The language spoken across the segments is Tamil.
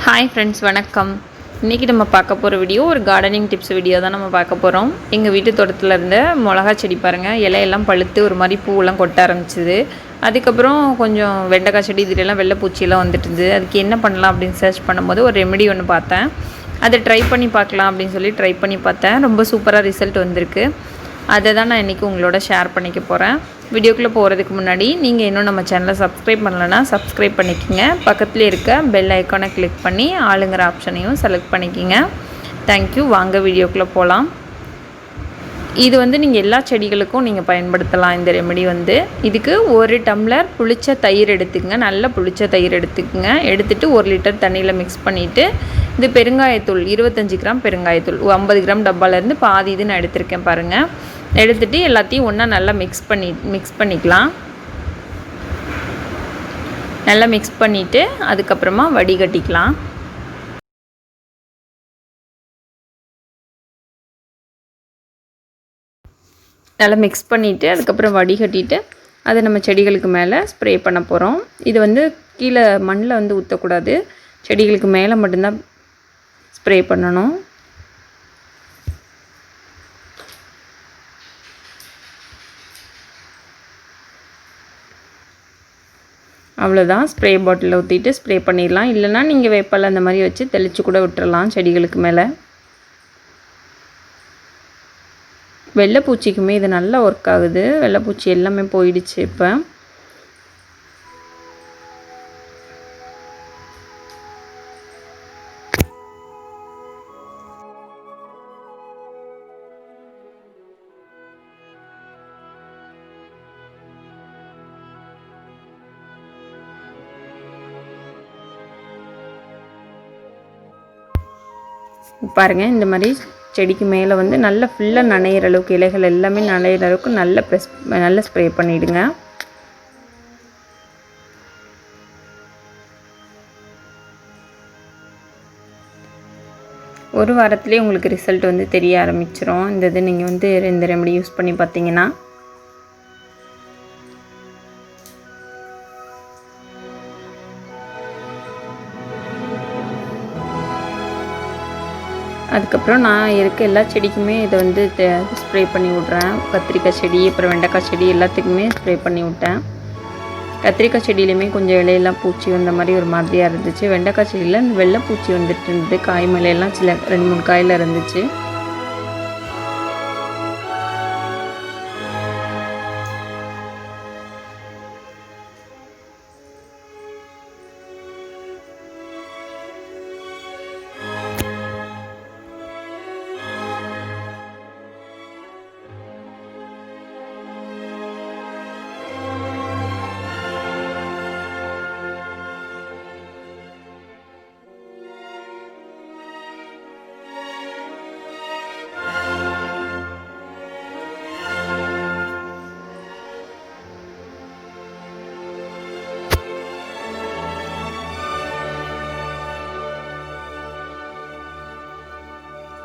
ஹாய் ஃப்ரெண்ட்ஸ், வணக்கம். இன்றைக்கி நம்ம பார்க்க போகிற வீடியோ ஒரு கார்டனிங் டிப்ஸ் வீடியோ தான் நம்ம பார்க்க போகிறோம். எங்கள் வீட்டு தோட்டத்தில் இருந்த மிளகா செடி பாருங்கள், இலையெல்லாம் பழுத்து ஒரு மாதிரி பூவெல்லாம் கொட்ட ஆரம்பிச்சிது. அதுக்கப்புறம் கொஞ்சம் வெண்டைக்காய் செடி இதிலெல்லாம் வெள்ளை பூச்சியெல்லாம் வந்துட்டு இருந்தது. அதுக்கு என்ன பண்ணலாம் அப்படின்னு சர்ச் பண்ணும்போது ஒரு ரெமெடி ஒன்று பார்த்தேன். அதை ட்ரை பண்ணி பார்க்கலாம் அப்படின்னு சொல்லி ட்ரை பண்ணி பார்த்தேன். ரொம்ப சூப்பராக ரிசல்ட் வந்திருக்கு. அதை தான் நான் இன்றைக்கி உங்களோட ஷேர் பண்ணிக்க போகிறேன். வீடியோக்குள்ளே போகிறதுக்கு முன்னாடி நீங்கள் இன்னும் நம்ம சேனலை சப்ஸ்கிரைப் பண்ணலைன்னா சப்ஸ்கிரைப் பண்ணிக்கோங்க. பக்கத்தில் இருக்க பெல் ஐக்கானை கிளிக் பண்ணி ஆளுங்கிற ஆப்ஷனையும் செலக்ட் பண்ணிக்கோங்க. தேங்க்யூ. வாங்க வீடியோக்குள்ளே போகலாம். இது நீங்கள் எல்லா செடிகளுக்கும் நீங்கள் பயன்படுத்தலாம். இந்த ரெமெடி இதுக்கு 1 டம்ளர் புளிச்ச தயிர் எடுத்துக்கங்க. நல்ல புளிச்ச தயிர் எடுத்துக்கங்க. எடுத்துகிட்டு 1 லிட்டர் தண்ணியில் மிக்ஸ் பண்ணிவிட்டு இது பெருங்காயத்தூள் 25 கிராம் பெருங்காயத்தூள் 50 கிராம் டப்பாலேருந்து பாதி இது நான் எடுத்திருக்கேன் பாருங்கள். எடுத்துகிட்டு எல்லாத்தையும் ஒன்றா நல்லா மிக்ஸ் பண்ணிக்கலாம். நல்லா மிக்ஸ் பண்ணிவிட்டு அதுக்கப்புறமா வடிகட்டிக்கலாம். நல்லா மிக்ஸ் பண்ணிவிட்டு அதுக்கப்புறம் வடிகட்டிட்டு அதை நம்ம செடிகளுக்கு மேலே ஸ்ப்ரே பண்ண போகிறோம். இது கீழே மண்ணில் ஊற்றக்கூடாது. செடிகளுக்கு மேலே மட்டும்தான் ஸ்ப்ரே பண்ணணும். அவ்வளோதான். ஸ்ப்ரே பாட்டிலில் ஊற்றிட்டு ஸ்ப்ரே பண்ணிடலாம். இல்லைனா நீங்கள் வேப்பலை அந்த மாதிரி வச்சு தெளித்து கூட விட்டுறலாம் செடிகளுக்கு மேலே. வெள்ளைப்பூச்சிக்குமே இது நல்லா ஒர்க் ஆகுது. வெள்ளைப்பூச்சி எல்லாமே போயிடுச்சு. இப்போ பாருங்கள், இந்த மாதிரி செடிக்கு மேலே நல்லா ஃபுல்லாக நனையிற அளவுக்கு, இலைகள் எல்லாமே நனையிற அளவுக்கு நல்லா ஸ்ப்ரே பண்ணிவிடுங்க. ஒரு வாரத்துலேயே உங்களுக்கு ரிசல்ட் தெரிய ஆரம்பிச்சிடும். இது நீங்கள் இந்த ரெமெடி யூஸ் பண்ணி பார்த்தீங்கன்னா. அதுக்கப்புறம் நான் இருக்க எல்லா செடிக்குமே இதை ஸ்ப்ரே பண்ணி விட்றேன். கத்திரிக்காய் செடி, அப்புறம் வெண்டைக்காய் செடி எல்லாத்துக்குமே ஸ்ப்ரே பண்ணி விட்டேன். கத்திரிக்காய் செடியிலையுமே கொஞ்சம் இலையெல்லாம் பூச்சி வந்த மாதிரி ஒரு மாதிரியாக இருந்துச்சு. வெண்டைக்காய் செடியில் இந்த வெள்ளை பூச்சி வந்துட்டு இருந்தது. காய் மேலையெல்லாம் 2-3 காயில் இருந்துச்சு.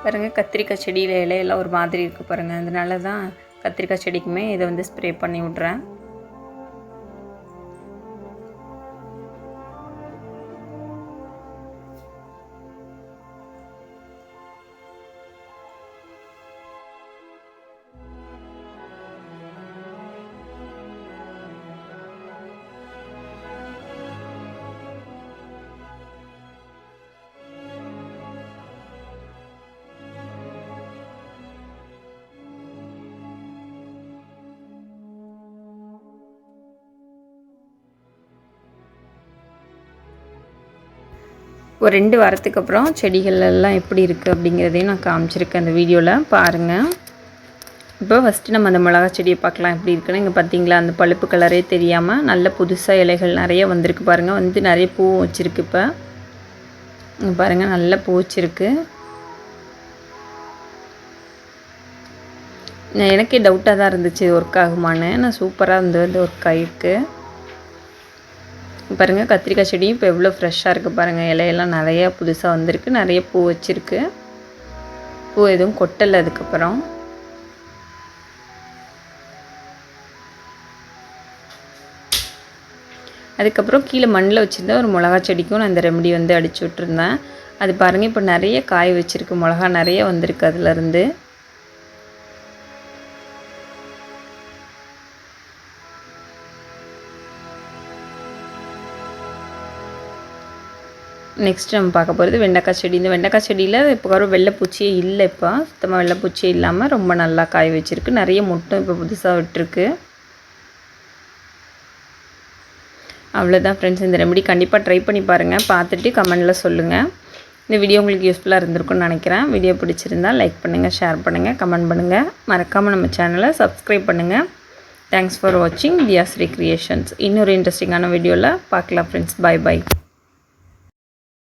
பாருங்கள், கத்திரிக்காய் செடியில் இலையெல்லாம் ஒரு மாதிரி இருக்குது பாருங்கள். அதனால தான் கத்திரிக்காய் செடிக்குமே இதை ஸ்ப்ரே பண்ணி விட்றேன். ஒரு 2 வாரத்துக்கு அப்புறம் செடிகள் எல்லாம் எப்படி இருக்குது அப்படிங்கிறதையும் நான் காமிச்சிருக்கேன் அந்த வீடியோவில் பாருங்கள். இப்போ ஃபஸ்ட்டு நம்ம அந்த மிளகா செடியை பார்க்கலாம் எப்படி இருக்குன்னு. இங்கே பார்த்தீங்களா, அந்த பழுப்பு கலரே தெரியாமல் நல்ல புதுசாக இலைகள் நிறைய வந்திருக்கு பாருங்கள். நிறைய பூ வச்சுருக்கு. இப்போ இங்கே பாருங்கள், நல்ல பூ வச்சுருக்கு. எனக்கே டவுட்டாக தான் இருந்துச்சு ஒர்க் ஆகுமான்னு. நான் சூப்பராக ஒர்க் ஆகிருக்கு. பாருங்கள், கத்திரிக்காய் செடியும் இப்போ எவ்வளோ ஃப்ரெஷ்ஷாக இருக்குது பாருங்கள். இலையெல்லாம் நிறையா புதுசாக வந்திருக்கு. நிறைய பூ வச்சுருக்கு. பூ எதுவும் கொட்டலை. அதுக்கப்புறம் அதுக்கப்புறம் கீழே மண்ணில் வச்சுருந்தா ஒரு மிளகா செடிக்கும் நான் இந்த ரெமெடி வந்து அடிச்சு விட்டுருந்தேன். அது பாருங்கள் இப்போ நிறைய காய் வச்சுருக்கு, மிளகா நிறைய வந்திருக்கு அதுலேருந்து. நெக்ஸ்ட் நம்ம பார்க்க போகிறது வெண்டைக்காய் செடி. இந்த வெண்டைக்காய் செடியில் இப்போ வெள்ளைப்பூச்சியே இல்லை, இப்போ சுத்தமாக வெள்ளைப்பூச்சியே இல்லாமல் ரொம்ப நல்லா காய் வச்சுருக்கு. நிறைய மொட்டும் இப்போ புதுசாக விட்டுருக்கு. அவ்வளோதான் ஃப்ரெண்ட்ஸ், இந்த ரெமெடி கண்டிப்பாக ட்ரை பண்ணி பாருங்கள். பார்த்துட்டு கமெண்டில் சொல்லுங்கள். இந்த வீடியோ உங்களுக்கு யூஸ்ஃபுல்லாக இருந்திருக்கும்னு நினைக்கிறேன். வீடியோ பிடிச்சிருந்தால் லைக் பண்ணுங்கள், ஷேர் பண்ணுங்கள், கமெண்ட் பண்ணுங்கள். மறக்காமல் நம்ம சேனலை சப்ஸ்கிரைப் பண்ணுங்கள். தேங்க்ஸ் ஃபார் வாட்சிங் தியாஸ்ரீ கிரியேஷன்ஸ். இன்னொரு இன்ட்ரெஸ்டிங்கான வீடியோவில் பார்க்கலாம் ஃப்ரெண்ட்ஸ். By by.